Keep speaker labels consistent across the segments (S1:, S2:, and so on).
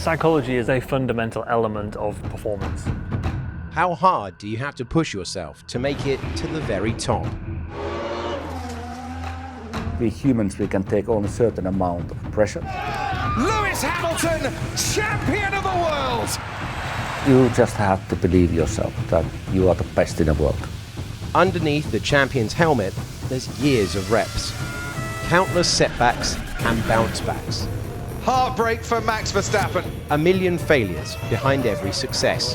S1: Psychology is a fundamental element of performance.
S2: How hard do you have to push yourself to make it to the very top?
S3: We humans, we can take only a certain amount of pressure.
S4: Lewis Hamilton, champion of the world!
S3: You just have to believe yourself that you are the best in the world.
S2: Underneath the champion's helmet, there's years of reps, countless setbacks and bounce backs.
S4: Heartbreak for Max Verstappen.
S2: A million failures behind every success.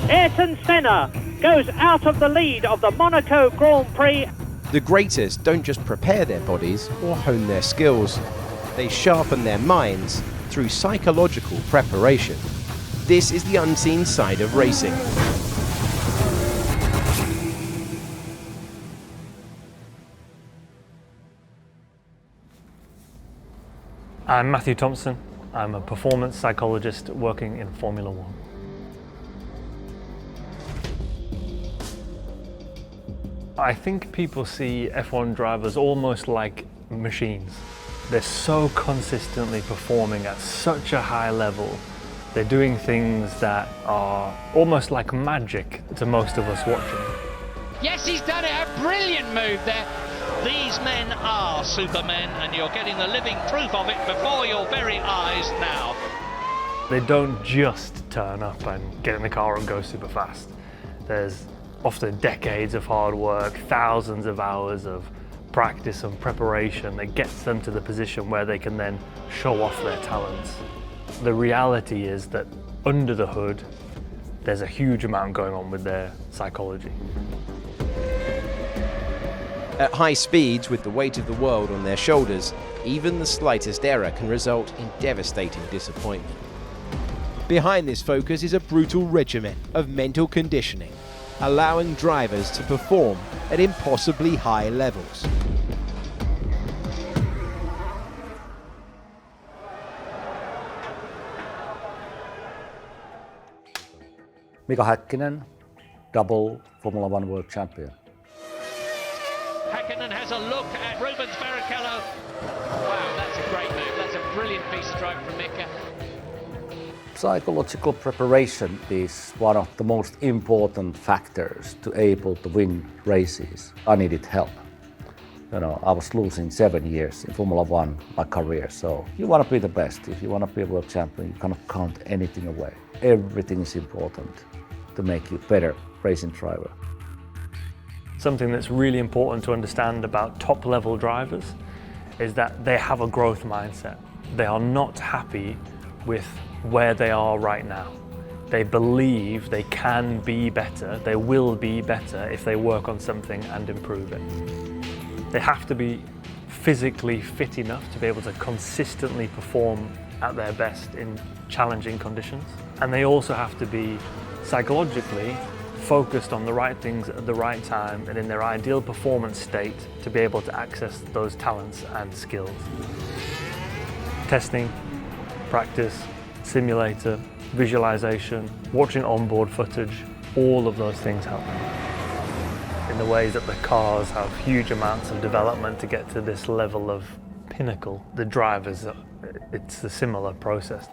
S5: Ayrton Senna goes out of the lead of the Monaco Grand Prix.
S2: The greatest don't just prepare their bodies or hone their skills. They sharpen their minds through psychological preparation. This is the unseen side of racing.
S1: I'm Matthew Thompson. I'm a performance psychologist working in Formula One. I think people see F1 drivers almost like machines. They're so consistently performing at such a high level. They're doing things that are almost like magic to most of us watching.
S6: Yes, he's done it, a brilliant move there. These men are supermen, and you're getting the living proof of it before your very eyes now.
S1: They don't just turn up and get in the car and go super fast. There's often decades of hard work, thousands of hours of practice and preparation that gets them to the position where they can then show off their talents. The reality is that under the hood, there's a huge amount going on with their psychology.
S2: At high speeds, with the weight of the world on their shoulders, even the slightest error can result in devastating disappointment. Behind this focus is a brutal regimen of mental conditioning, allowing drivers to perform at impossibly high levels.
S3: Mika Hakkinen, double Formula One world champion.
S6: Hakkinen has a look at Rubens Barrichello. Wow, that's a great move. That's a brilliant piece of driving from Mika.
S3: Psychological preparation is one of the most important factors to able to win races. I needed help. I was losing 7 years in Formula One, my career. So you want to be the best. If you want to be a world champion, you cannot count anything away. Everything is important to make you a better racing driver.
S1: Something that's really important to understand about top-level drivers is that they have a growth mindset. They are not happy with where they are right now. They believe they can be better, they will be better if they work on something and improve it. They have to be physically fit enough to be able to consistently perform at their best in challenging conditions. And they also have to be psychologically focused on the right things at the right time and in their ideal performance state to be able to access those talents and skills. Testing, practice, simulator, visualization, watching onboard footage, all of those things help. In the ways that the cars have huge amounts of development to get to this level of pinnacle, the drivers, it's a similar process.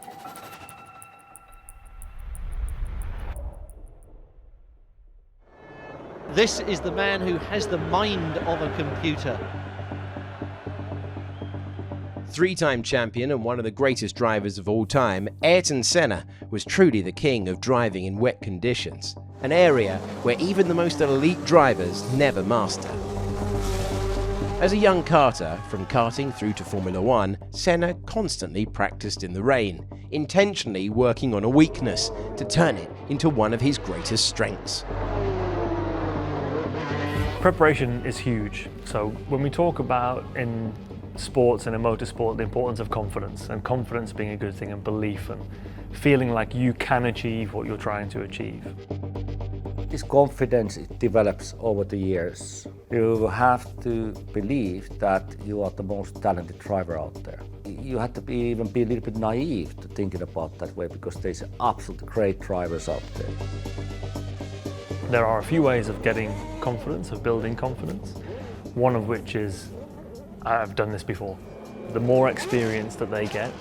S7: This is the man who has the mind of a computer.
S2: Three-time champion and one of the greatest drivers of all time, Ayrton Senna was truly the king of driving in wet conditions, an area where even the most elite drivers never master. As a young karter, from karting through to Formula One, Senna constantly practiced in the rain, intentionally working on a weakness to turn it into one of his greatest strengths.
S1: Preparation is huge. So when we talk about in sports and in motorsport the importance of confidence, and confidence being a good thing, and belief and feeling like you can achieve what you're trying to achieve.
S3: This confidence, it develops over the years. You have to believe that you are the most talented driver out there. You have to even be a little bit naive to thinking about that way, because there's absolutely great drivers out there.
S1: There are a few ways of getting confidence, of building confidence, one of which is, I've done this before. The more experience that they get,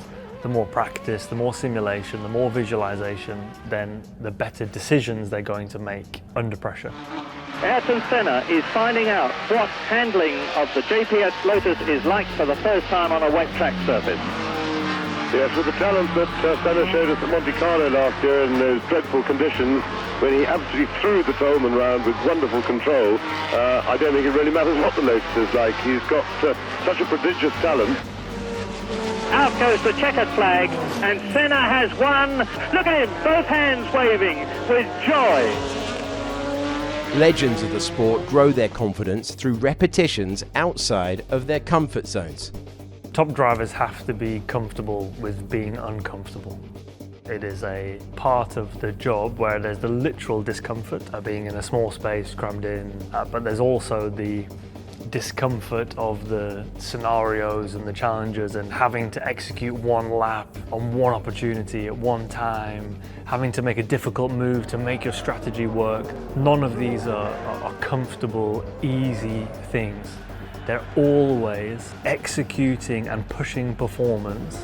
S1: the more practice, the more simulation, the more visualization, then the better decisions they're going to make under pressure.
S5: Ayrton Senna is finding out what handling of the JP Lotus is like for the first time on a wet track surface.
S8: Yes, with the talent that Senna showed us at Monte Carlo last year in those dreadful conditions, when he absolutely threw the Tolman round with wonderful control, I don't think it really matters what the Lotus is like. He's got such a prodigious talent.
S5: Out goes the checkered flag, and Senna has won. Look at him, both hands waving with joy.
S2: Legends of the sport grow their confidence through repetitions outside of their comfort zones.
S1: Top drivers have to be comfortable with being uncomfortable. It is a part of the job where there's the literal discomfort of being in a small space, crammed in, but there's also the discomfort of the scenarios and the challenges and having to execute one lap on one opportunity at one time, having to make a difficult move to make your strategy work. None of these are comfortable, easy things. They're always executing and pushing performance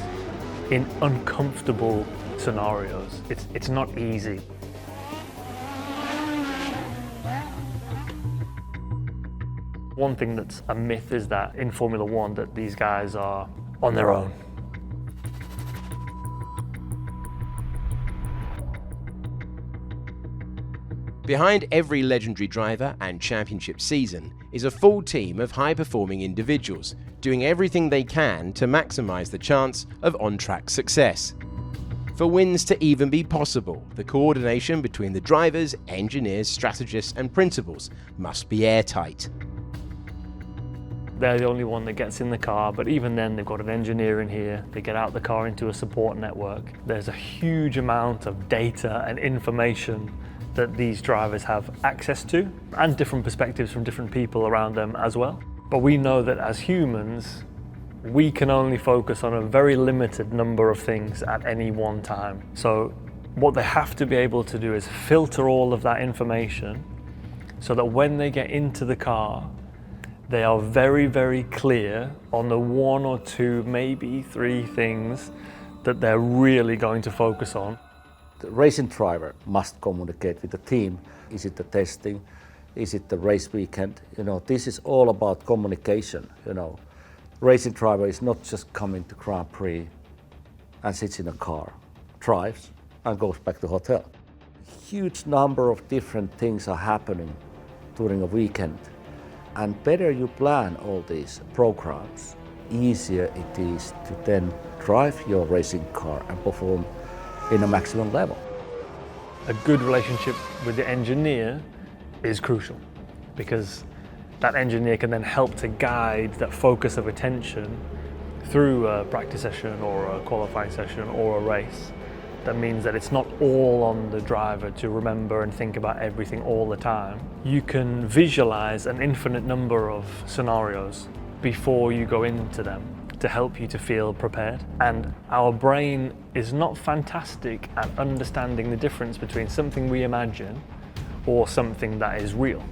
S1: in uncomfortable scenarios. It's not easy. One thing that's a myth is that in Formula One that these guys are on their own.
S2: Behind every legendary driver and championship season is a full team of high-performing individuals doing everything they can to maximise the chance of on-track success. For wins to even be possible, the coordination between the drivers, engineers, strategists and principals must be airtight.
S1: They're the only one that gets in the car, but even then they've got an engineer in here. They get out the car into a support network. There's a huge amount of data and information that these drivers have access to, and different perspectives from different people around them as well. But we know that as humans, we can only focus on a very limited number of things at any one time. So what they have to be able to do is filter all of that information so that when they get into the car, they are very, very clear on the one or two, maybe three things that they're really going to focus on.
S3: The racing driver must communicate with the team. Is it the testing? Is it the race weekend? This is all about communication. Racing driver is not just coming to Grand Prix and sits in a car, drives and goes back to hotel. Huge number of different things are happening during a weekend. And better you plan all these programs, easier it is to then drive your racing car and perform in a maximum level.
S1: A good relationship with the engineer is crucial because that engineer can then help to guide that focus of attention through a practice session or a qualifying session or a race. That means that it's not all on the driver to remember and think about everything all the time. You can visualize an infinite number of scenarios before you go into them to help you to feel prepared. And our brain is not fantastic at understanding the difference between something we imagine or something that is real.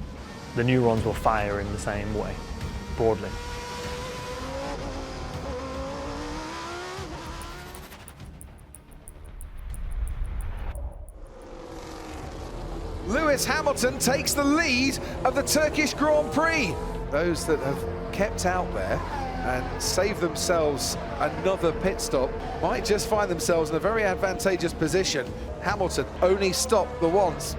S1: The neurons will fire in the same way, broadly.
S4: Lewis Hamilton takes the lead of the Turkish Grand Prix. Those that have kept out there and saved themselves another pit stop might just find themselves in a very advantageous position. Hamilton only stopped the once.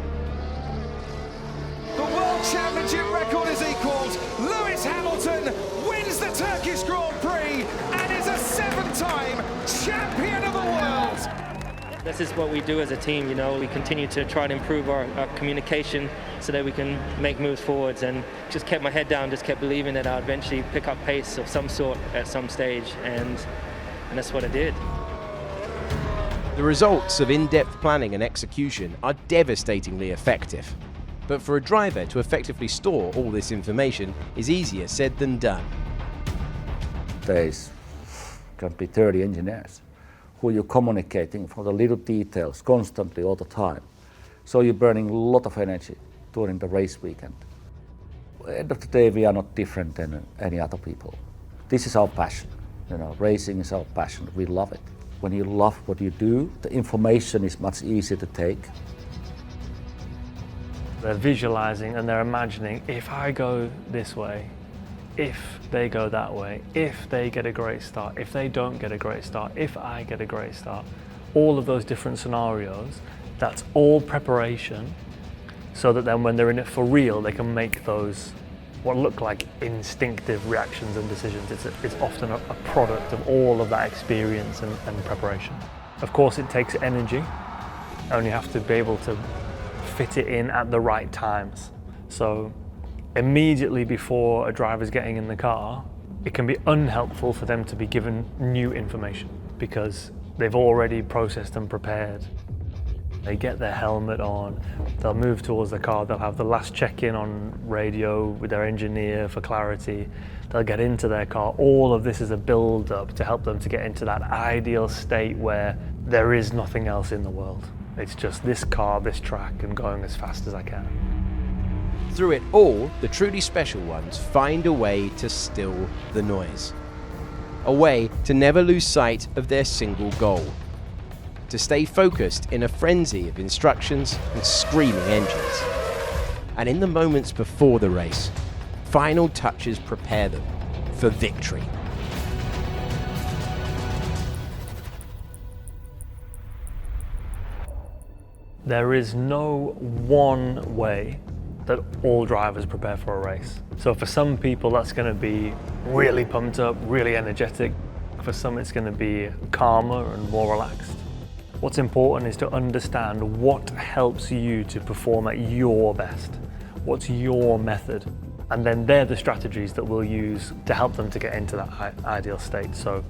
S4: The World Championship record is equalled. Lewis Hamilton wins the Turkish Grand Prix and is a 7-time champion of the world.
S9: This is what we do as a team, we continue to try to improve our communication so that we can make moves forwards, and just kept my head down, just kept believing that I'd eventually pick up pace of some sort at some stage, and that's what I did.
S2: The results of in-depth planning and execution are devastatingly effective. But for a driver to effectively store all this information is easier said than done.
S3: There's can be 30 engineers who you're communicating for the little details constantly all the time. So you're burning a lot of energy during the race weekend. At the end of the day, we are not different than any other people. This is our passion. Racing is our passion. We love it. When you love what you do, the information is much easier to take.
S1: They're visualizing and they're imagining, if I go this way, if they go that way, if they get a great start, if they don't get a great start, if I get a great start. All of those different scenarios, that's all preparation, so that then when they're in it for real, they can make those what look like instinctive reactions and decisions. It's often a product of all of that experience and preparation. Of course, it takes energy, and you have to be able to fit it in at the right times. So immediately before a driver's getting in the car, it can be unhelpful for them to be given new information because they've already processed and prepared. They get their helmet on, they'll move towards the car, they'll have the last check-in on radio with their engineer for clarity, they'll get into their car. All of this is a build-up to help them to get into that ideal state where there is nothing else in the world. It's just this car, this track, and going as fast as I can.
S2: Through it all, the truly special ones find a way to still the noise. A way to never lose sight of their single goal. To stay focused in a frenzy of instructions and screaming engines. And in the moments before the race, final touches prepare them for victory.
S1: There is no one way that all drivers prepare for a race. So for some people that's going to be really pumped up, really energetic. For some it's going to be calmer and more relaxed. What's important is to understand what helps you to perform at your best. What's your method? And then they're the strategies that we'll use to help them to get into that ideal state. So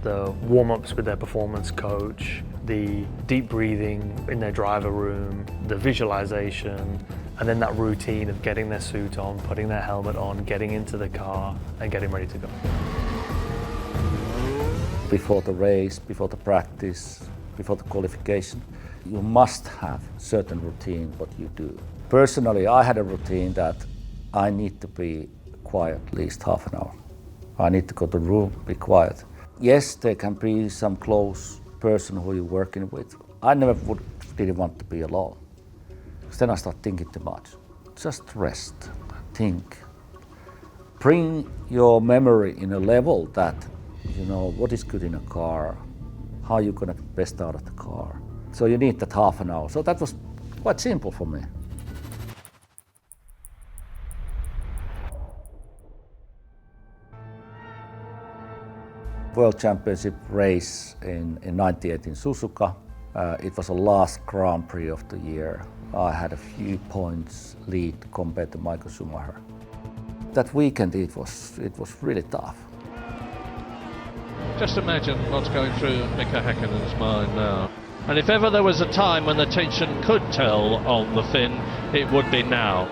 S1: the warm-ups with their performance coach, the deep breathing in their driver room, the visualization, and then that routine of getting their suit on, putting their helmet on, getting into the car, and getting ready to go.
S3: Before the race, before the practice, before the qualification, you must have certain routine what you do. Personally, I had a routine that I need to be quiet at least half an hour. I need to go to the room, be quiet. Yes, there can be some close person who you're working with. I never didn't want to be alone. Because then I start thinking too much. Just rest, think. Bring your memory in a level that you know what is good in a car, how you're gonna get best out of the car. So you need that half an hour. So that was quite simple for me. World Championship race in 98 in Suzuka. It was the last Grand Prix of the year. I had a few points lead compared to Michael Schumacher. That weekend it was really tough.
S6: Just imagine what's going through Mika Hakkinen's mind now. And if ever there was a time when the tension could tell on the Finn, it would be now.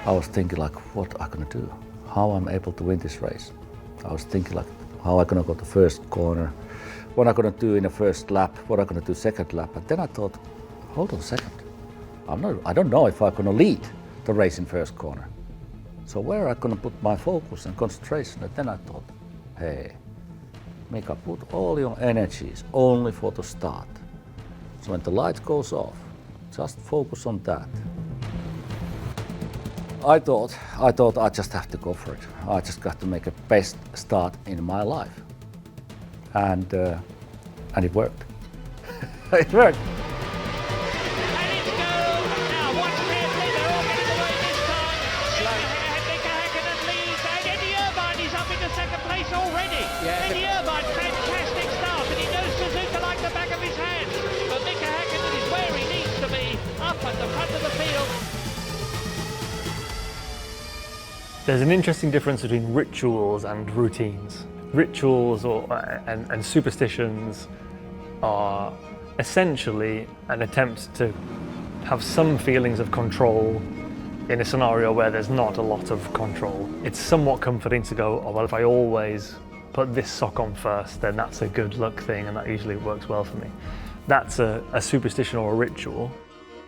S3: I was thinking like, what am I gonna do? How I'm able to win this race? I was thinking like, how I'm gonna go to first corner, what I'm gonna do in the first lap, what I'm gonna do second lap. But then I thought, hold on a second. I don't know if I'm gonna lead the race in first corner. So where am I gonna put my focus and concentration? And then I thought, hey, Mika, put all your energies only for the start. So when the light goes off, just focus on that. I thought I just have to go for it. I just got to make a best start in my life. And it worked. It worked.
S1: There's an interesting difference between rituals and routines. Rituals and superstitions are essentially an attempt to have some feelings of control in a scenario where there's not a lot of control. It's somewhat comforting to go, oh well, if I always put this sock on first, then that's a good luck thing and that usually works well for me. That's a superstition or a ritual.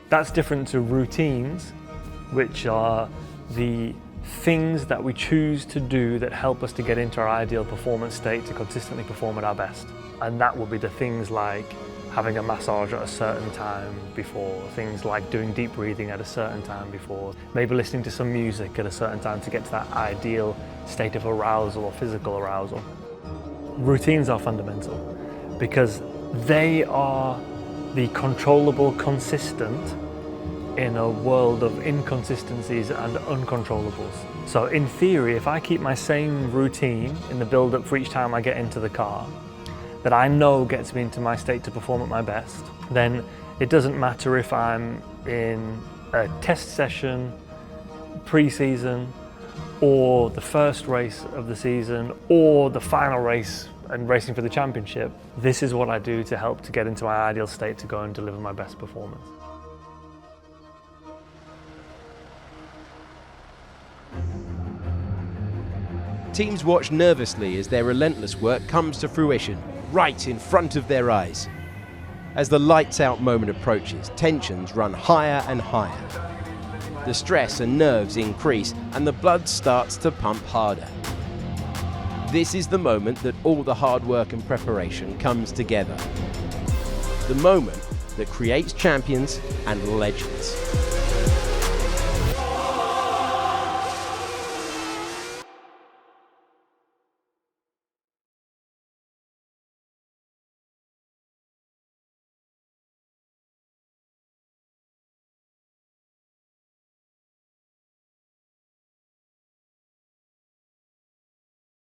S1: That's different to routines, which are the things that we choose to do that help us to get into our ideal performance state to consistently perform at our best. And that will be the things like having a massage at a certain time before, things like doing deep breathing at a certain time before, maybe listening to some music at a certain time to get to that ideal state of arousal or physical arousal. Routines are fundamental because they are the controllable consistent in a world of inconsistencies and uncontrollables. So in theory, if I keep my same routine in the build-up for each time I get into the car, that I know gets me into my state to perform at my best, then it doesn't matter if I'm in a test session, pre-season, or the first race of the season, or the final race and racing for the championship. This is what I do to help to get into my ideal state to go and deliver my best performance.
S2: Teams watch nervously as their relentless work comes to fruition, right in front of their eyes. As the lights out moment approaches, tensions run higher and higher. The stress and nerves increase and the blood starts to pump harder. This is the moment that all the hard work and preparation comes together. The moment that creates champions and legends.